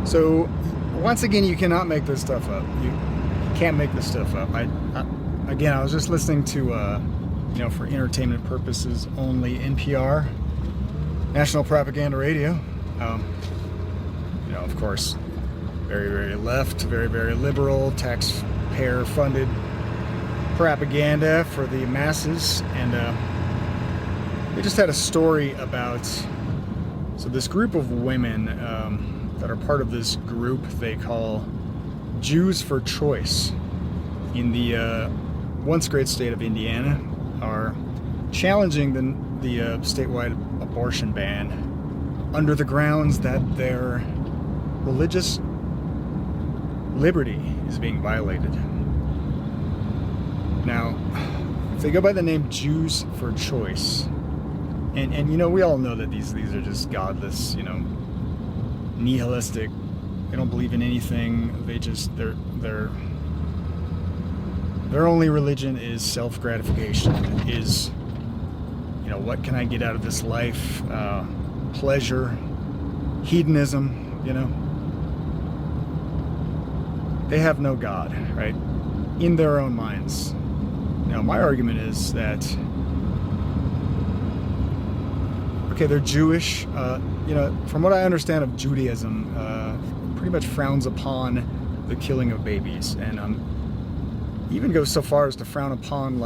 So, once again, you cannot make this stuff up. You can't make this stuff up. I was just listening to, for entertainment purposes only, NPR, National Propaganda Radio. Of course, very, very left, very, very liberal, taxpayer-funded propaganda for the masses. And they just had a story about, so this group of women that are part of this group they call Jews for Choice in the once great state of Indiana are challenging the statewide abortion ban under the grounds that their religious liberty is being violated. Now, if they go by the name Jews for Choice, and we all know that these are just godless, nihilistic. They don't believe in anything. Their only religion is self-gratification. Is what can I get out of this life? Pleasure, hedonism. They have no God, right? In their own minds. Now, my argument is that, okay, they're Jewish. From what I understand of Judaism, pretty much frowns upon the killing of babies, and even goes so far as to frown upon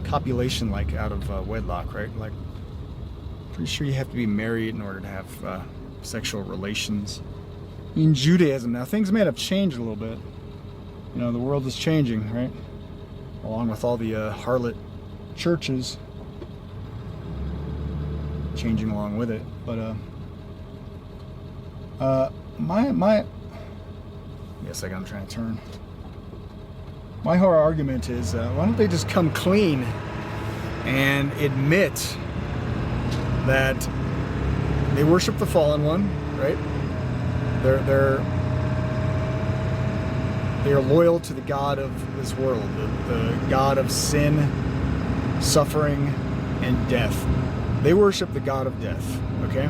copulation, out of wedlock, right? Pretty sure you have to be married in order to have sexual relations in Judaism. Now, things may have changed a little bit. The world is changing, right? Along with all the harlot churches changing along with it. But yes, I'm trying to turn. My whole argument is, why don't they just come clean and admit that they worship the fallen one, right? They are loyal to the God of this world, the God of sin, suffering, and death. They worship the God of death, okay?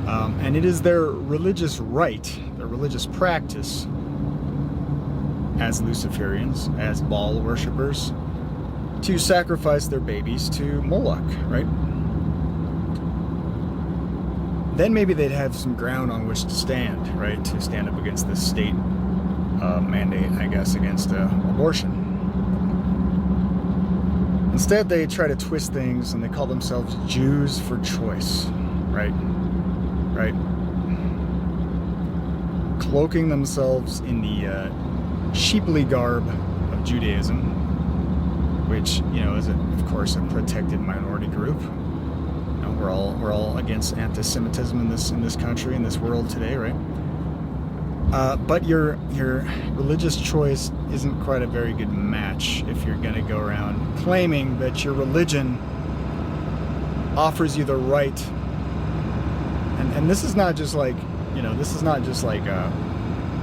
And it is their religious right, their religious practice, as Luciferians, as Baal worshippers, to sacrifice their babies to Moloch, right? Then maybe they'd have some ground on which to stand, right? To stand up against this state mandate, I guess, against abortion. Instead, they try to twist things and they call themselves Jews for Choice, right? Right? Cloaking themselves in the sheeply garb of Judaism, which, is, of course, a protected minority group. We're all against anti-Semitism in this country, in this world today, right? But your religious choice isn't quite a very good match if you're going to go around claiming that your religion offers you the right. And this is not just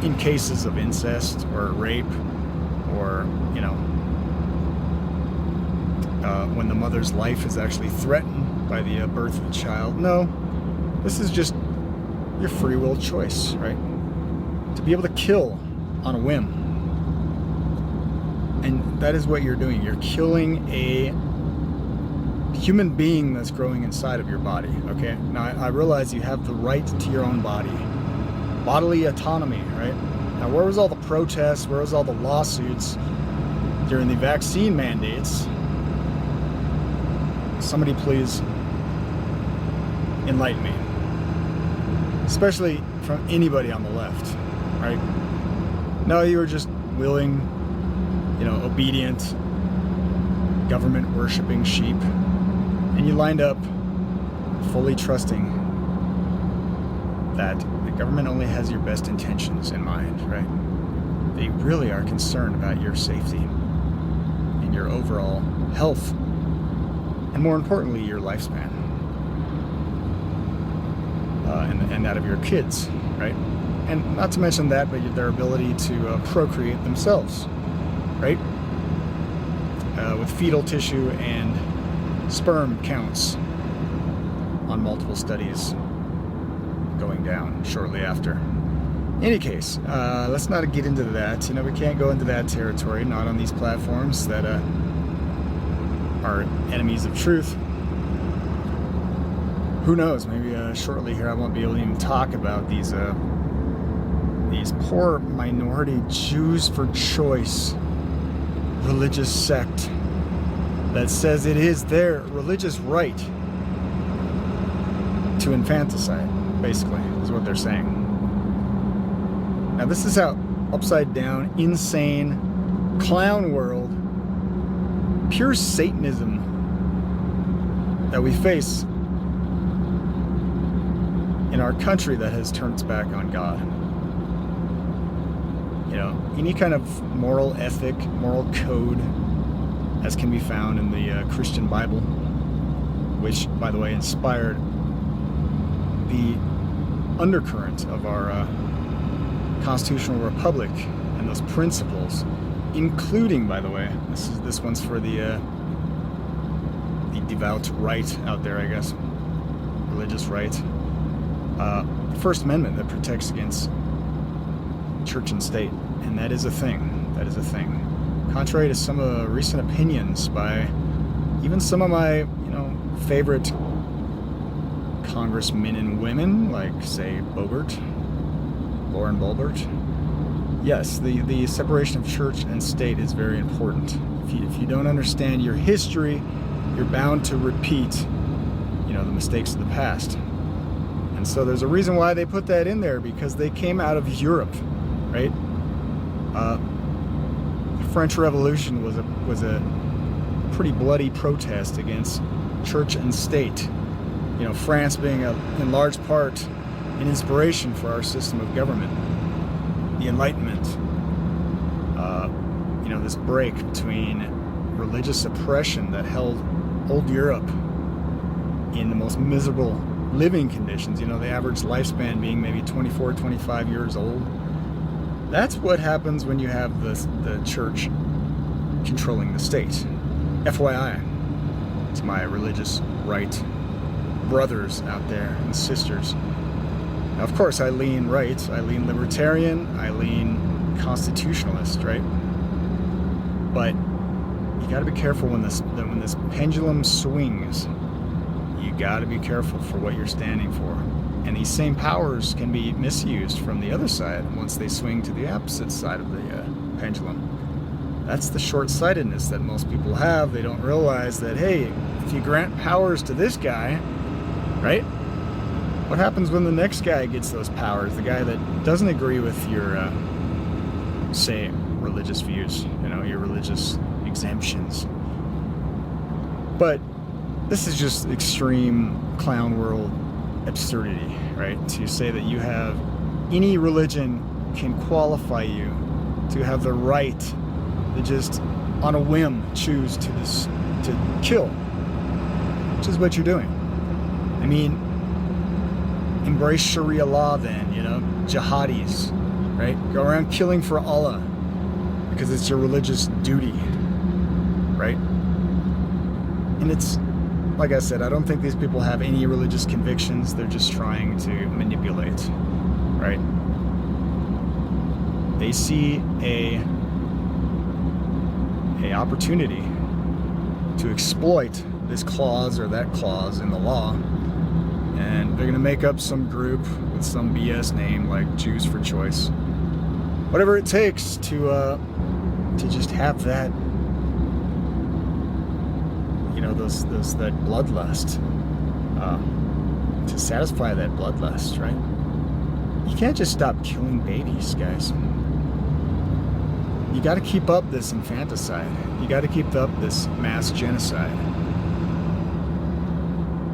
in cases of incest or rape, or when the mother's life is actually threatened by the birth of the child. No, this is just your free will choice, right? To be able to kill on a whim. And that is what you're doing. You're killing a human being that's growing inside of your body, okay? Now, I realize you have the right to your own body. Bodily autonomy, right? Now, where was all the protests? Where was all the lawsuits during the vaccine mandates? Somebody please enlighten me. Especially from anybody on the left, right? No, you were just willing, obedient, government-worshipping sheep. And you lined up fully trusting that the government only has your best intentions in mind, right? They really are concerned about your safety and your overall health, and more importantly, your lifespan, and that of your kids, right? And not to mention that, but their ability to procreate themselves, right? With fetal tissue and sperm counts on multiple studies going down shortly after. In any case, let's not get into that. We can't go into that territory, not on these platforms that are enemies of truth. Who knows? Maybe shortly here I won't be able to even talk about these poor minority Jews for choice religious sect that says it is their religious right to infanticide, basically, is what they're saying. Now, this is how upside down, insane, clown world, pure Satanism that we face in our country that has turned its back on God. Any kind of moral ethic, moral code, as can be found in the Christian Bible, which, by the way, inspired the undercurrent of our constitutional republic and those principles, including, by the way, this one's for the devout right out there, I guess, religious right. First Amendment that protects against church and state, and that is a thing. That is a thing. Contrary to some recent opinions by even some of my, favorite congressmen and women, like, say, Lauren Boebert. Yes, the separation of church and state is very important. If you don't understand your history, you're bound to repeat, the mistakes of the past. And so there's a reason why they put that in there, because they came out of Europe, right? The French Revolution was a pretty bloody protest against church and state. France being in large part an inspiration for our system of government. The Enlightenment, this break between religious oppression that held old Europe in the most miserable living conditions, the average lifespan being maybe 24, 25 years old. That's what happens when you have the church controlling the state. FYI, to my religious right brothers out there and sisters. Now, of course, I lean right, I lean libertarian, I lean constitutionalist, right? But you got to be careful when this pendulum swings. You got to be careful for what you're standing for. And these same powers can be misused from the other side once they swing to the opposite side of the pendulum. That's the short-sightedness that most people have. They don't realize that, hey, if you grant powers to this guy, right? What happens when the next guy gets those powers? The guy that doesn't agree with your, say, religious views, your religious exemptions. But this is just extreme clown world absurdity, right? To say that you have any religion can qualify you to have the right to just on a whim choose to kill, which is what you're doing. I mean, embrace Sharia law then, jihadis, right? Go around killing for Allah because it's your religious duty, right? And it's, like I said, I don't think these people have any religious convictions. They're just trying to manipulate, right? They see a opportunity to exploit this clause or that clause in the law, and they're going to make up some group with some BS name like Jews for Choice. Whatever it takes to just have that, that bloodlust, to satisfy that bloodlust, right? You can't just stop killing babies, guys. You got to keep up this infanticide. You got to keep up this mass genocide.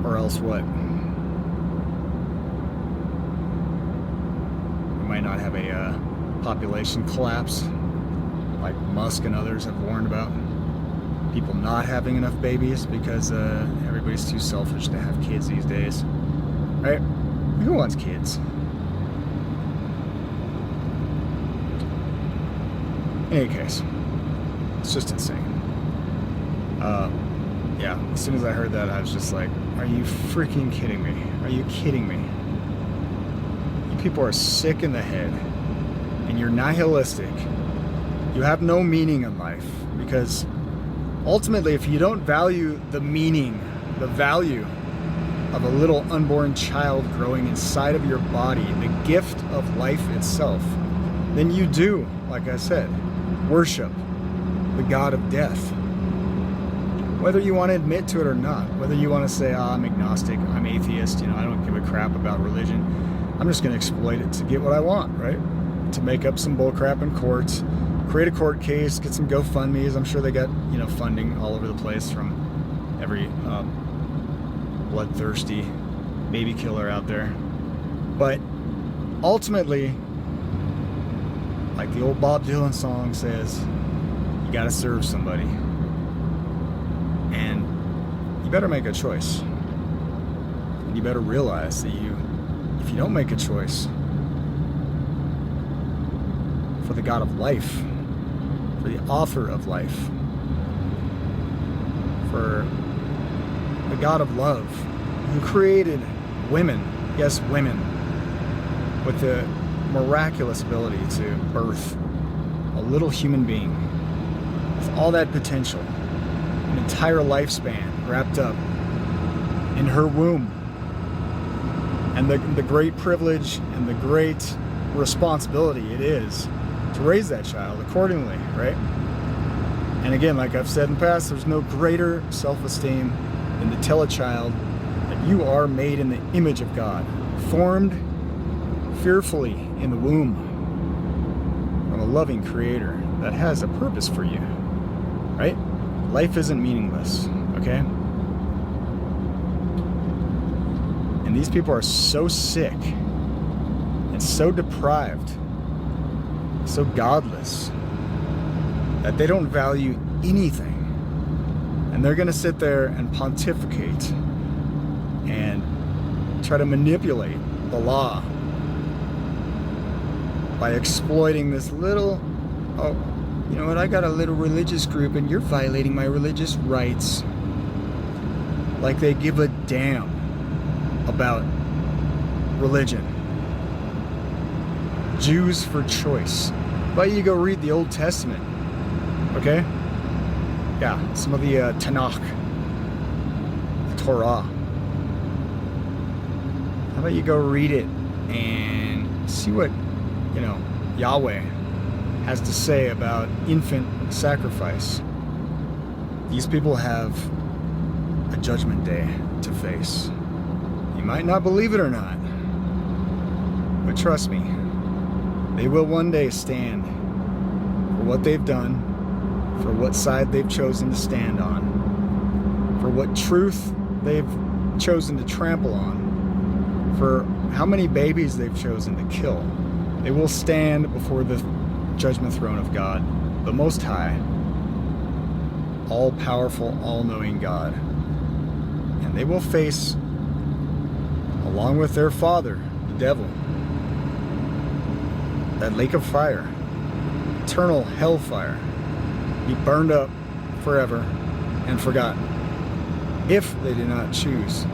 Or else what? We might not have a population collapse like Musk and others have warned about. People not having enough babies because everybody's too selfish to have kids these days. Right? Who wants kids? In any case, it's just insane. Yeah, as soon as I heard that, I was just like, are you freaking kidding me? Are you kidding me? people are sick in the head and you're nihilistic, you have no meaning in life, because ultimately, if you don't value the meaning, the value of a little unborn child growing inside of your body, the gift of life itself, then you do, like I said, worship the God of death. Whether you want to admit to it or not, whether you want to say, I'm agnostic, I'm atheist, I don't give a crap about religion, I'm just going to exploit it to get what I want, right? To make up some bullcrap in court, create a court case, get some GoFundMes. I'm sure they got, funding all over the place from every bloodthirsty baby killer out there. But ultimately, like the old Bob Dylan song says, you got to serve somebody. And you better make a choice. And you better realize that if you don't make a choice for the God of life, for the author of life, for the God of love, who created women, yes, women, with the miraculous ability to birth a little human being with all that potential, an entire lifespan wrapped up in her womb, and the great privilege and the great responsibility it is to raise that child accordingly, right? And again, like I've said in the past, there's no greater self-esteem than to tell a child that you are made in the image of God, formed fearfully in the womb from a loving creator that has a purpose for you, right? Life isn't meaningless, okay? And these people are so sick and so deprived, so godless, that they don't value anything. And they're going to sit there and pontificate and try to manipulate the law by exploiting this little, you know what, I got a little religious group and you're violating my religious rights. Like they give a damn about religion. Jews for choice. Why don't you go read the Old Testament? Okay? Yeah, some of the Tanakh, the Torah. How about you go read it and see what, Yahweh has to say about infant sacrifice. These people have a judgment day to face. You might not believe it or not, but trust me, they will one day stand for what they've done, for what side they've chosen to stand on, for what truth they've chosen to trample on, for how many babies they've chosen to kill. They will stand before the judgment throne of God, the Most High, all-powerful, all-knowing God. And they will face, along with their father, the devil, that lake of fire, eternal hellfire, be burned up forever and forgotten if they do not choose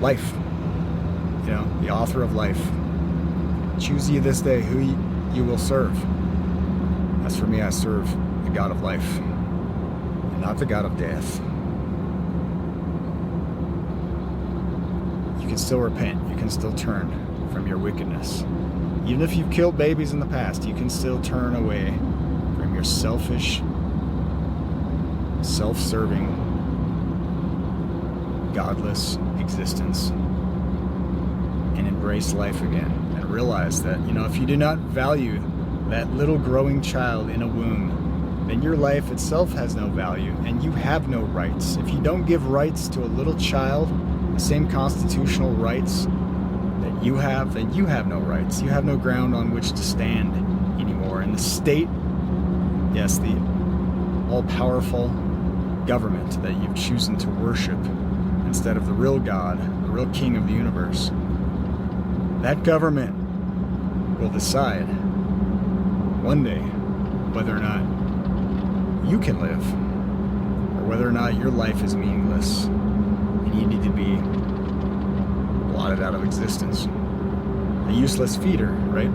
life, the author of life. Choose ye this day who you will serve. As for me, I serve the God of life and not the God of death. You can still repent. You can still turn from your wickedness. Even if you've killed babies in the past, you can still turn away from your selfish, self-serving, godless existence and embrace life again. And realize that, if you do not value that little growing child in a womb, then your life itself has no value and you have no rights. If you don't give rights to a little child, the same constitutional rights that you have, then you have no rights. You have no ground on which to stand anymore. And the state, yes, the all-powerful government that you've chosen to worship instead of the real God, the real King of the universe, that government will decide one day whether or not you can live or whether or not your life is meaningless and you need to be blotted out of existence. a useless feeder, right?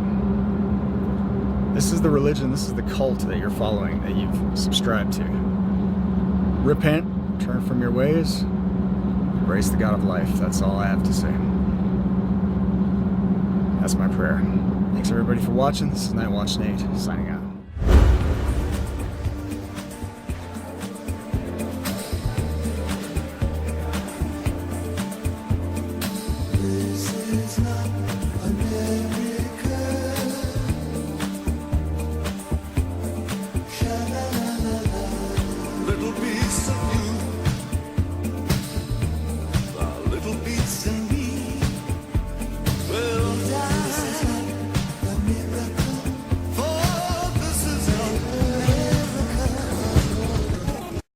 This is the religion, this is the cult that you're following, that you've subscribed to. Repent, turn from your ways, embrace the God of life. That's all I have to say. That's my prayer. Thanks everybody for watching. This is Nightwatch N8 signing out.